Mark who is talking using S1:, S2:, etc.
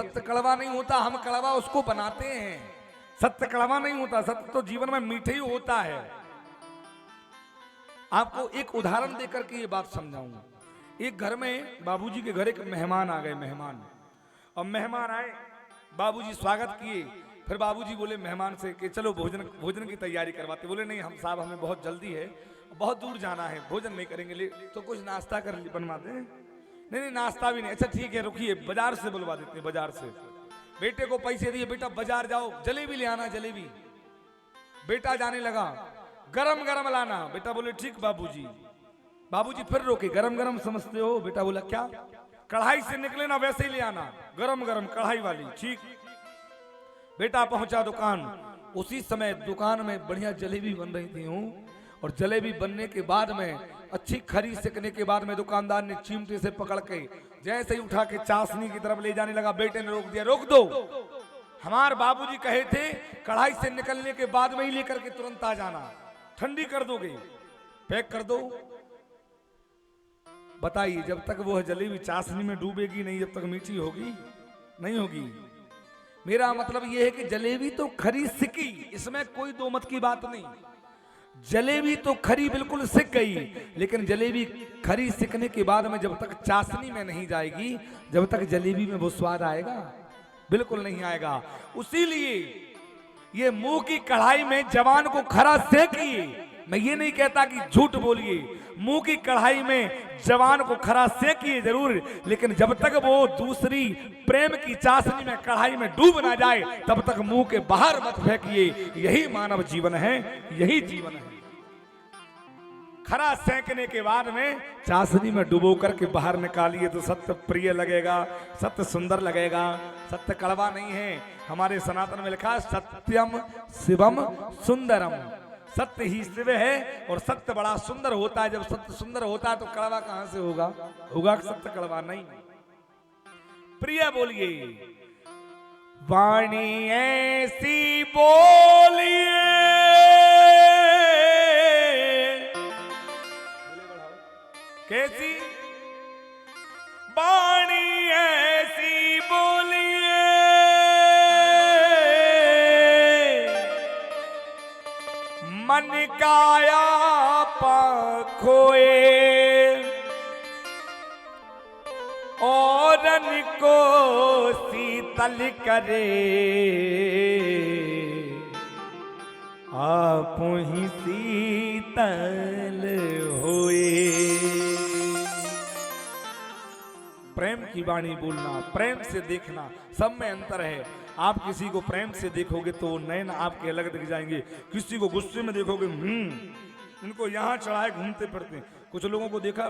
S1: सत्य कड़वा नहीं होता, हम कड़वा उसको बनाते हैं। सत्य कड़वा नहीं होता, सत्य तो जीवन में मीठे ही होता है। आपको एक उदाहरण देकर के ये बात समझाऊंगा। एक घर में बाबूजी के घर एक मेहमान आ गए, मेहमान। और मेहमान आए, बाबूजी स्वागत किए। फिर बाबूजी बोले मेहमान से कि चलो भोजन की तैयारी करवाते। बोले नहीं हम साहब, हमें बहुत जल्दी है, बहुत दूर जाना है, भोजन नहीं करेंगे, तो कुछ नाश्ता कर बनवाते हैं। नहीं नाश्ता भी नहीं। अच्छा ठीक है रुकिए, बाजार से बुलवा देते हैं। बाजार से बेटे को पैसे दिए, बेटा बाजार जाओ, जलेबी ले आना, जलेबी। बेटा जाने लगा, गरम गरम लाना। बेटा बोले ठीक बाबूजी। बाबूजी फिर रोके, गरम गरम समझते हो? बेटा बोला क्या? कढ़ाई से निकले ना वैसे ही ले आना, गरम गरम कढ़ाई वाली। ठीक। बेटा पहुंचा दुकान। उसी समय दुकान में बढ़िया जलेबी बन रही थी हूँ। और जलेबी बनने के बाद में अच्छी खरी सेकने के बाद में दुकानदार ने चिमटे से पकड़ के जैसे ही उठा के चाशनी की तरफ ले जाने लगा। बेटे ने रोक दिया, रोक दो, हमारे बाबूजी कहे थे कढ़ाई से निकलने के बाद में ही लेकर के तुरंत आ जाना, ठंडी कर दोगे, पैक कर दो। बताइए जब तक वो जलेबी चाशनी में डूबेगी नहीं, जब तक मीठी होगी नहीं होगी। मेरा मतलब यह है कि जलेबी तो खरी सिकी, इसमें कोई दो मत की बात नहीं। जलेबी तो खरी बिल्कुल सिक गई, लेकिन जलेबी खरी सिकने के बाद में जब तक चाशनी में नहीं जाएगी, जब तक जलेबी में वो स्वाद आएगा बिल्कुल नहीं आएगा। उसीलिए ये मुंह की कढ़ाई में जवान को खरा सेकिए। मैं ये नहीं कहता कि झूठ बोलिए, मुंह की कढ़ाई में जवान को खरा सेकिए जरूर, लेकिन जब तक वो दूसरी प्रेम की चाशनी में कढ़ाई में डूब ना जाए तब तक मुंह के बाहर मत फेंकिए। यही मानव जीवन है, यही जीवन है। खरा सेकने के बाद में चाशनी में डुबो करके बाहर निकालिए तो सत्य प्रिय लगेगा, सत्य सुंदर लगेगा। सत्य कड़वा नहीं है। हमारे सनातन में लिखा सत्यम शिवम सुंदरम। सत्य ही शिव है और सत्य बड़ा सुंदर होता है। जब सत्य सुंदर होता है तो कड़वा कहां से होगा? होगा सत्य कड़वा नहीं। प्रिय बोलिए, वाणी ऐसी बोलिए, कैसी वाणी ऐसी बोलिए, मन काया खोए औरन को शीतल करे, आप ही शीतल होए। प्रेम की वाणी बोलना, प्रेम से देखना, सब में अंतर है। आप किसी को प्रेम से देखोगे तो नैन आपके अलग दिख जाएंगे। किसी को गुस्से में देखोगे, इनको यहाँ चढ़ाए घूमते फिरते। कुछ लोगों को देखा